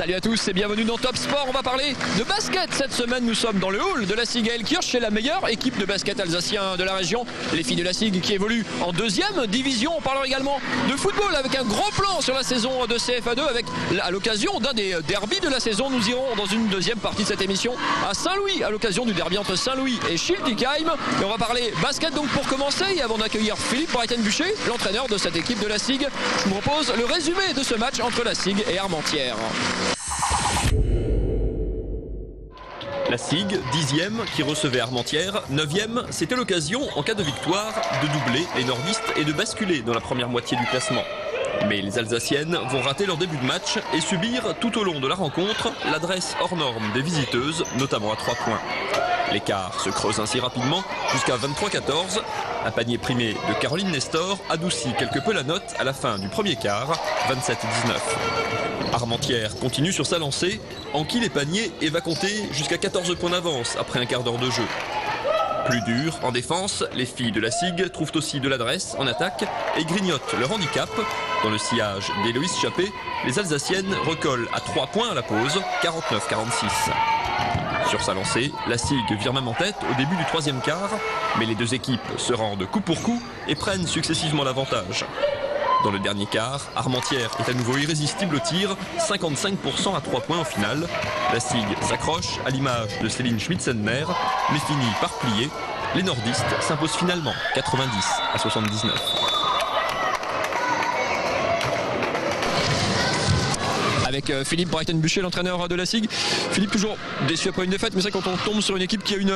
Salut à tous et bienvenue dans Top Sport. On va parler de basket. Cette semaine, nous sommes dans le hall de la SIG à Elkirch. C'est la meilleure équipe de basket alsacien de la région. Les filles de la SIG qui évoluent en deuxième division. On parlera également de football avec un gros plan sur la saison de CFA2 avec à l'occasion d'un des derbys de la saison. Nous irons dans une deuxième partie de cette émission à Saint-Louis à l'occasion du derby entre Saint-Louis et Schiltigheim. Et on va parler basket donc pour commencer. Et avant d'accueillir Philippe Breitenbucher, l'entraîneur de cette équipe de la SIG, je vous propose le résumé de ce match entre la SIG et Armentières. La SIG, 10e, qui recevait Armentières, 9e, c'était l'occasion, en cas de victoire, de doubler les nordistes et de basculer dans la première moitié du classement. Mais les Alsaciennes vont rater leur début de match et subir tout au long de la rencontre l'adresse hors norme des visiteuses, notamment à 3 points. L'écart se creuse ainsi rapidement jusqu'à 23-14. Un panier primé de Caroline Nestor adoucit quelque peu la note à la fin du premier quart, 27-19. Armentières continue sur sa lancée, enquille les paniers et va compter jusqu'à 14 points d'avance après un quart d'heure de jeu. Plus dur, en défense, les filles de la SIG trouvent aussi de l'adresse en attaque et grignotent leur handicap. Dans le sillage d'Héloïse Chappé, les Alsaciennes recollent à 3 points à la pause, 49-46. Sur sa lancée, la SIG vire même en tête au début du troisième quart, mais les deux équipes se rendent coup pour coup et prennent successivement l'avantage. Dans le dernier quart, Armentières est à nouveau irrésistible au tir, 55% à 3 points en finale. La SIG s'accroche à l'image de Céline Schmitzenner, mais finit par plier. Les nordistes s'imposent finalement 90-79. Avec Philippe Breitenbucher, l'entraîneur de la SIG. Philippe, toujours déçu après une défaite, mais c'est quand on tombe sur une équipe qui a une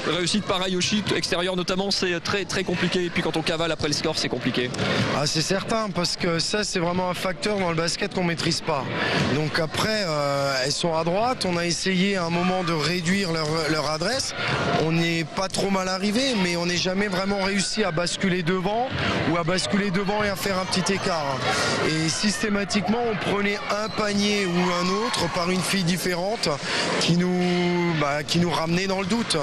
réussite pareille au shoot extérieur notamment, c'est très très compliqué. Et puis quand on cavale après le score, c'est compliqué. Ah, c'est certain, parce que ça c'est vraiment un facteur dans le basket qu'on ne maîtrise pas. Donc après, elles sont à droite, on a essayé à un moment de réduire leur adresse. On n'est pas trop mal arrivé, mais on n'est jamais vraiment réussi à basculer devant ou à basculer devant et à faire un petit écart. Et systématiquement, on prenait un panier ou un autre par une fille différente qui nous ramenait dans le doute.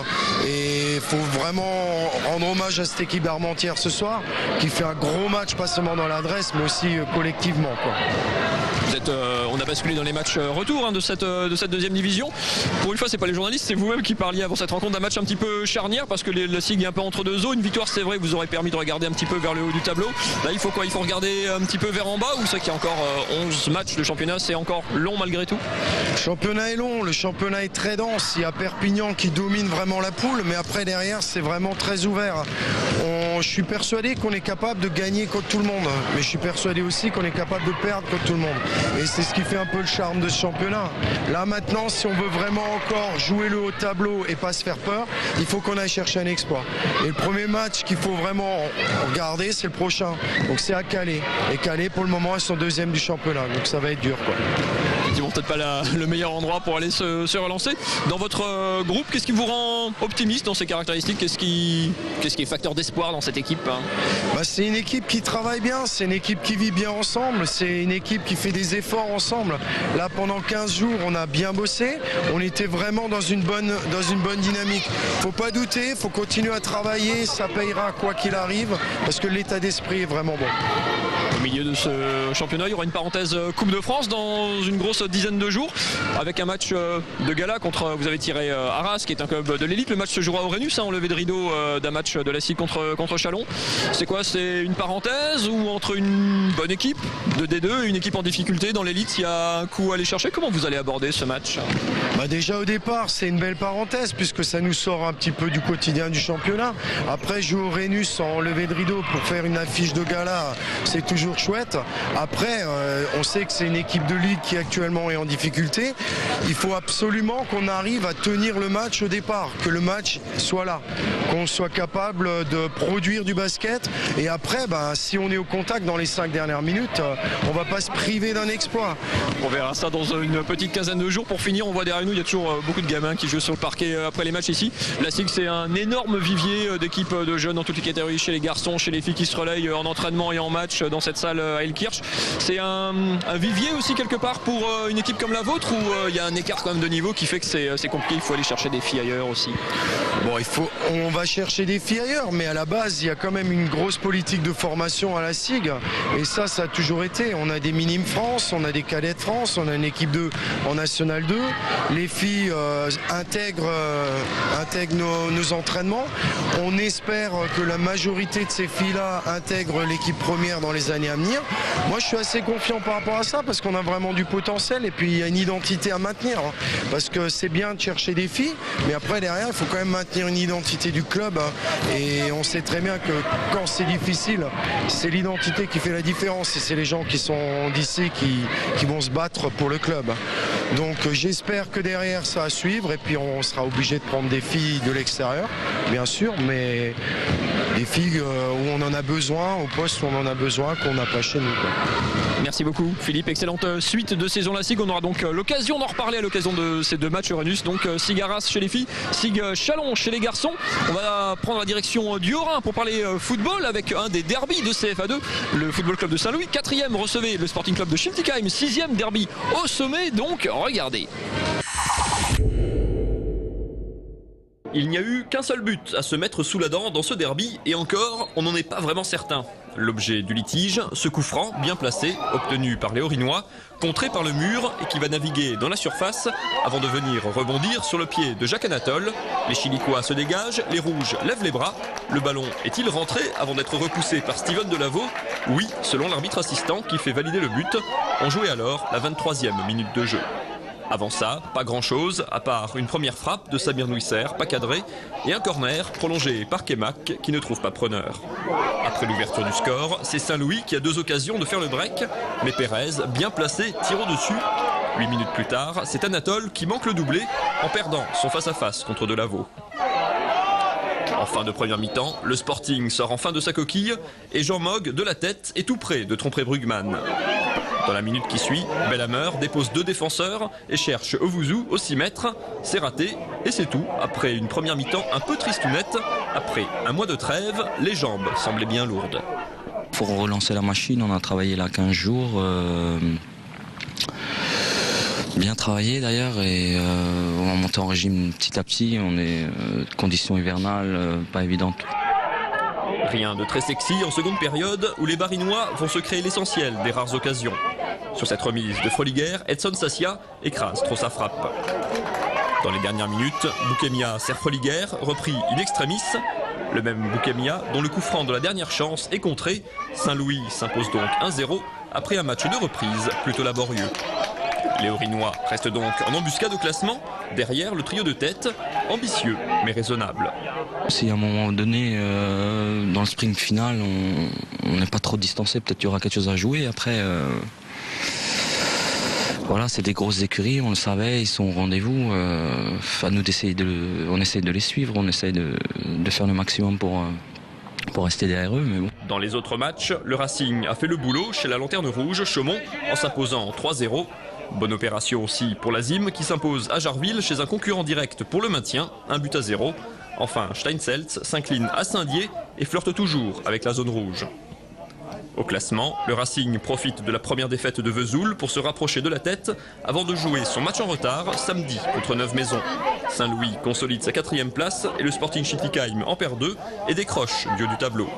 Et il faut vraiment rendre hommage à cette équipe d'Armentières ce soir qui fait un gros match, pas seulement dans l'adresse mais aussi collectivement, quoi. On a basculé dans les matchs retour de cette deuxième division. Pour une fois, c'est pas les journalistes, c'est vous-même qui parliez avant cette rencontre d'un match un petit peu charnière parce que la SIG est un peu entre deux eaux. Une victoire, c'est vrai, vous aurait permis de regarder un petit peu vers le haut du tableau. Là, il faut quoi? Il faut regarder un petit peu vers en bas ou c'est qu'il y a encore 11 matchs de championnat, c'est encore long malgré tout? Le championnat est long, le championnat est très dense. Il y a Perpignan qui domine vraiment la poule, mais après derrière, c'est vraiment très ouvert. Je suis persuadé qu'on est capable de gagner contre tout le monde, mais je suis persuadé aussi qu'on est capable de perdre contre tout le monde. Et c'est ce qui fait un peu le charme de ce championnat. Là maintenant, si on veut vraiment encore jouer le haut tableau et pas se faire peur, il faut qu'on aille chercher un exploit. Et le premier match qu'il faut vraiment regarder, c'est le prochain. Donc c'est à Calais. Et Calais, pour le moment, ils sont deuxième du championnat. Donc ça va être dur, quoi. Effectivement, peut-être pas le meilleur endroit pour aller se relancer. Dans votre groupe, qu'est-ce qui vous rend optimiste dans ces caractéristiques? Qu'est-ce qui est facteur d'espoir dans cette équipe? C'est une équipe qui travaille bien, c'est une équipe qui vit bien ensemble, c'est une équipe qui fait des efforts ensemble. Là, pendant 15 jours, on a bien bossé, on était vraiment dans une bonne dynamique. Faut pas douter, faut continuer à travailler, ça payera quoi qu'il arrive, parce que l'état d'esprit est vraiment bon. Au milieu de ce championnat, il y aura une parenthèse Coupe de France dans une grosse dizaine de jours avec un match de gala contre, vous avez tiré Arras qui est un club de l'élite. Le match se jouera au Rhenus, en levée de rideau d'un match de la SIG contre Chalon. C'est quoi? C'est une parenthèse ou entre une bonne équipe de D2 et une équipe en difficulté dans l'élite, il y a un coup à aller chercher? Comment vous allez aborder ce match? Déjà au départ, c'est une belle parenthèse puisque ça nous sort un petit peu du quotidien du championnat. Après, jouer au Rhenus en levée de rideau pour faire une affiche de gala, c'est toujours chouette. Après, on sait que c'est une équipe de ligue qui actuellement est en difficulté. Il faut absolument qu'on arrive à tenir le match au départ, que le match soit là, qu'on soit capable de produire du basket. Et après, si on est au contact dans les 5 dernières minutes, on va pas se priver d'un exploit. On verra ça dans une petite quinzaine de jours. Pour finir, on voit derrière nous, il y a toujours beaucoup de gamins qui jouent sur le parquet après les matchs ici. La SIG, c'est un énorme vivier d'équipes de jeunes dans toutes les catégories, chez les garçons, chez les filles qui se relayent en entraînement et en match dans cette salle. salle à Elkirch. C'est un vivier aussi quelque part pour une équipe comme la vôtre, ou il y a un écart quand même de niveau qui fait que c'est compliqué, il faut aller chercher des filles ailleurs aussi? Bon, on va chercher des filles ailleurs, mais à la base, il y a quand même une grosse politique de formation à la SIG. Et ça a toujours été. On a des minimes France, on a des cadets de France, on a une équipe 2 en National 2. Les filles intègrent nos entraînements. On espère que la majorité de ces filles-là intègrent l'équipe première dans les années à venir. Moi, je suis assez confiant par rapport à ça parce qu'on a vraiment du potentiel et puis il y a une identité à maintenir. Parce que c'est bien de chercher des filles, mais après, derrière, il faut quand même maintenir une identité du club. Et on sait très bien que quand c'est difficile, c'est l'identité qui fait la différence. Et c'est les gens qui sont d'ici qui vont se battre pour le club. Donc j'espère que derrière ça va suivre et puis on sera obligé de prendre des filles de l'extérieur, bien sûr, mais des filles où on en a besoin, au poste où on en a besoin, qu'on n'a pas chez nous, quoi. Merci beaucoup Philippe, excellente suite de saison la SIG. On aura donc l'occasion d'en reparler à l'occasion de ces deux matchs Uranus. Donc SIG Arras chez les filles, SIG Chalon chez les garçons. On va prendre la direction du Haut-Rhin pour parler football avec un des derbys de CFA2, le Football Club de Saint-Louis. 4e recevait le Sporting Club de Schiltigheim, 6e derby au sommet, donc regardez. Il n'y a eu qu'un seul but à se mettre sous la dent dans ce derby, et encore, on n'en est pas vraiment certain. L'objet du litige, ce coup franc bien placé, obtenu par les Haut-Rhinois, contré par le mur et qui va naviguer dans la surface avant de venir rebondir sur le pied de Jacques Anatole. Les Chilicois se dégagent, les Rouges lèvent les bras. Le ballon est-il rentré avant d'être repoussé par Steven Delaveau? Oui, selon l'arbitre assistant qui fait valider le but. On jouait alors la 23e minute de jeu. Avant ça, pas grand-chose, à part une première frappe de Samir Nouisser, pas cadré, et un corner prolongé par Kemak qui ne trouve pas preneur. Après l'ouverture du score, c'est Saint-Louis qui a deux occasions de faire le break, mais Pérez, bien placé, tire au-dessus. 8 minutes plus tard, c'est Anatole qui manque le doublé en perdant son face-à-face contre Delaveau. En fin de première mi-temps, le Sporting sort enfin de sa coquille et Jean Mogg, de la tête, est tout près de tromper Brugman. Dans la minute qui suit, Belhammer dépose deux défenseurs et cherche Ovouzou au 6 mètres. C'est raté et c'est tout. Après une première mi-temps un peu tristounette, après un mois de trêve, les jambes semblaient bien lourdes. Pour relancer la machine, on a travaillé là 15 jours. Bien travaillé d'ailleurs et on va monter en régime petit à petit. On est conditions hivernales pas évidentes. Rien de très sexy en seconde période où les Barinois vont se créer l'essentiel des rares occasions. Sur cette remise de Froliger, Edson Sassia écrase trop sa frappe. Dans les dernières minutes, Boukemia sert Froliger, repris in extremis. Le même Boukemia dont le coup franc de la dernière chance est contré. Saint-Louis s'impose donc 1-0 après un match de reprise plutôt laborieux. Les Haut-Rhinois restent donc en embuscade au classement, derrière le trio de tête, ambitieux mais raisonnable. Si à un moment donné, dans le sprint final, on n'est pas trop distancé, peut-être qu'il y aura quelque chose à jouer. Après, voilà, c'est des grosses écuries, on le savait, ils sont au rendez-vous. À nous d'essayer on essaie de les suivre, on essaie de faire le maximum pour rester derrière eux. Mais bon. Dans les autres matchs, le Racing a fait le boulot chez la Lanterne Rouge, Chaumont, en s'imposant 3-0. Bonne opération aussi pour la ZIM qui s'impose à Jarville chez un concurrent direct pour le maintien, 1-0. Enfin, Steinseltz s'incline à Saint-Dié et flirte toujours avec la zone rouge. Au classement, le Racing profite de la première défaite de Vesoul pour se rapprocher de la tête avant de jouer son match en retard samedi contre Neuve-Maisons. Saint-Louis consolide sa 4e place et le Sporting Schiltigheim en perd 2 et décroche du haut du tableau.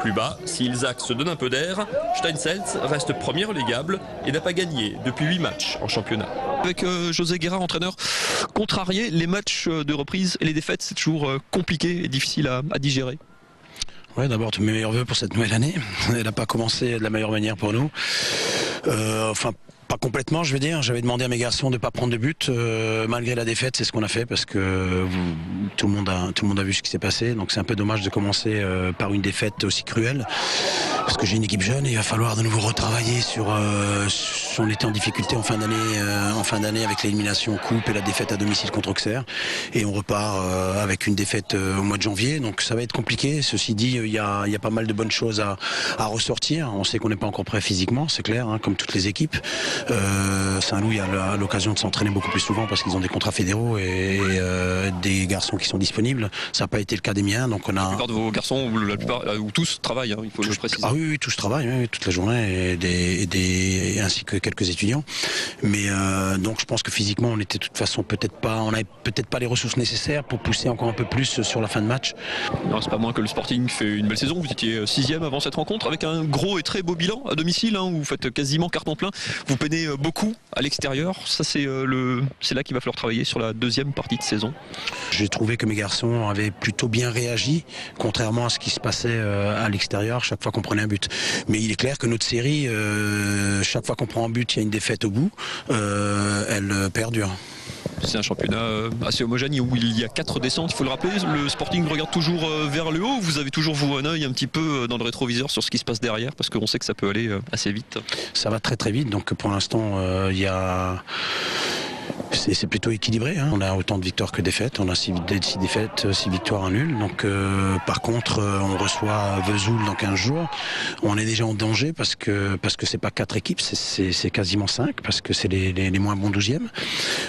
Plus bas, si Ilzac se donne un peu d'air, Steinseltz reste premier relégable et n'a pas gagné depuis 8 matchs en championnat. Avec José Guerra, entraîneur contrarié, les matchs de reprise et les défaites, c'est toujours compliqué et difficile à digérer. Ouais, d'abord tous mes meilleurs vœux pour cette nouvelle année. Elle n'a pas commencé de la meilleure manière pour nous. Enfin, pas complètement, je veux dire. J'avais demandé à mes garçons de ne pas prendre de but. Malgré la défaite, c'est ce qu'on a fait parce que tout le monde a vu ce qui s'est passé. Donc c'est un peu dommage de commencer par une défaite aussi cruelle. Parce que j'ai une équipe jeune et il va falloir de nouveau retravailler sur... on était en difficulté en fin d'année avec l'élimination coupe et la défaite à domicile contre Auxerre. Et on repart avec une défaite au mois de janvier. Donc ça va être compliqué. Ceci dit, il y a pas mal de bonnes choses à ressortir. On sait qu'on n'est pas encore prêt physiquement, c'est clair, hein, comme toutes les équipes. Saint-Louis a l'occasion de s'entraîner beaucoup plus souvent parce qu'ils ont des contrats fédéraux et des garçons qui sont disponibles. Ça n'a pas été le cas des miens. Donc on a... La plupart de vos garçons, ou tous travaillent, hein, il faut le préciser. Ah oui, tous travaillent, oui, toute la journée, ainsi que quelques étudiants. Mais donc je pense que physiquement, on était de toute façon on n'avait peut-être pas les ressources nécessaires pour pousser encore un peu plus sur la fin de match. Non, c'est pas moins que le Sporting fait une belle saison. Vous étiez 6e avant cette rencontre avec un gros et très beau bilan à domicile, hein, où vous faites quasiment carton plein. Vous peinez beaucoup à l'extérieur. Ça, c'est là qu'il va falloir travailler sur la deuxième partie de saison. J'ai trouvé que mes garçons avaient plutôt bien réagi, contrairement à ce qui se passait à l'extérieur chaque fois qu'on prenait un but. Mais il est clair que notre série, chaque fois qu'on prend un but, il y a une défaite au bout, elle perdure. C'est un championnat assez homogène où il y a 4 descentes, il faut le rappeler. Le Sporting regarde toujours vers le haut. Vous avez toujours, vous, un œil un petit peu dans le rétroviseur sur ce qui se passe derrière, parce qu'on sait que ça peut aller assez vite. Ça va très très vite, donc pour l'instant, il y a... C'est plutôt équilibré, hein. On a autant de victoires que de défaites. On a 6 défaites, 6 victoires, 1 nul. Donc, par contre, on reçoit Vesoul dans 15 jours. On est déjà en danger parce que c'est pas 4 équipes, c'est quasiment 5, parce que c'est les moins bons 12e.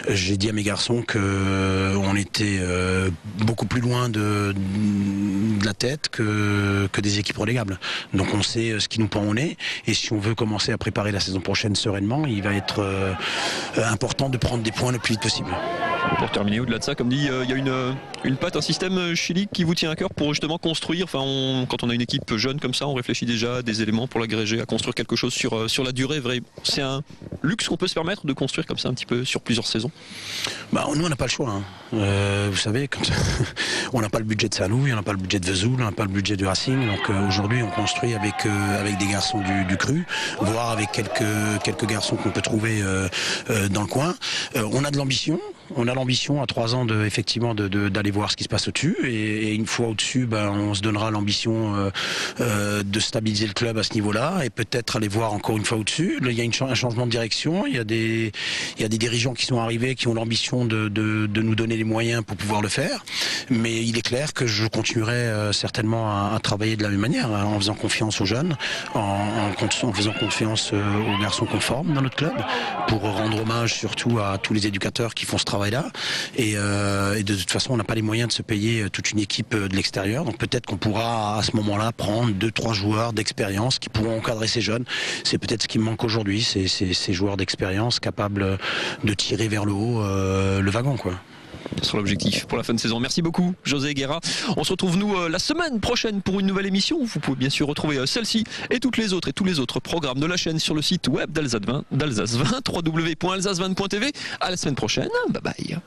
J'ai dit à mes garçons qu'on était beaucoup plus loin de la tête que des équipes relégables. Donc on sait ce qui nous pend au nez. Et si on veut commencer à préparer la saison prochaine sereinement, il va être important de prendre des points le plus vite possible. Pour terminer, au-delà de ça, comme dit, il y a une patte, un système chilique qui vous tient à cœur pour justement construire. Enfin, quand on a une équipe jeune comme ça, on réfléchit déjà à des éléments pour l'agréger, à construire quelque chose sur la durée. C'est un luxe qu'on peut se permettre de construire comme ça un petit peu sur plusieurs saisons. Nous, on n'a pas le choix, hein. Vous savez, quand on n'a pas le budget de Saint-Louis, on n'a pas le budget de Vesoul, on n'a pas le budget du Racing. Donc aujourd'hui, on construit avec des garçons du cru, voire avec quelques garçons qu'on peut trouver dans le coin. On a de l'ambition. On a l'ambition à 3 ans d'aller voir ce qui se passe au-dessus, et une fois au-dessus, on se donnera l'ambition de stabiliser le club à ce niveau-là, et peut-être aller voir encore une fois au-dessus. Il y a un changement de direction, il y a des dirigeants qui sont arrivés, qui ont l'ambition de nous donner les moyens pour pouvoir le faire, mais il est clair que je continuerai certainement à travailler de la même manière, hein, en faisant confiance aux jeunes, en faisant confiance aux garçons qu'on forme dans notre club, pour rendre hommage surtout à tous les éducateurs qui font ce travail là, et de toute façon on n'a pas les moyens de se payer toute une équipe de l'extérieur, donc peut-être qu'on pourra à ce moment-là prendre 2-3 joueurs d'expérience qui pourront encadrer ces jeunes. C'est peut-être ce qui me manque aujourd'hui, c'est ces joueurs d'expérience capables de tirer vers le haut le wagon, quoi. Sur l'objectif pour la fin de saison. Merci beaucoup José Guerra. On se retrouve nous la semaine prochaine pour une nouvelle émission. Vous pouvez bien sûr retrouver celle-ci et toutes les autres et tous les autres programmes de la chaîne sur le site web d'Alsace 20, www.alsace20.tv. À la semaine prochaine. Bye bye.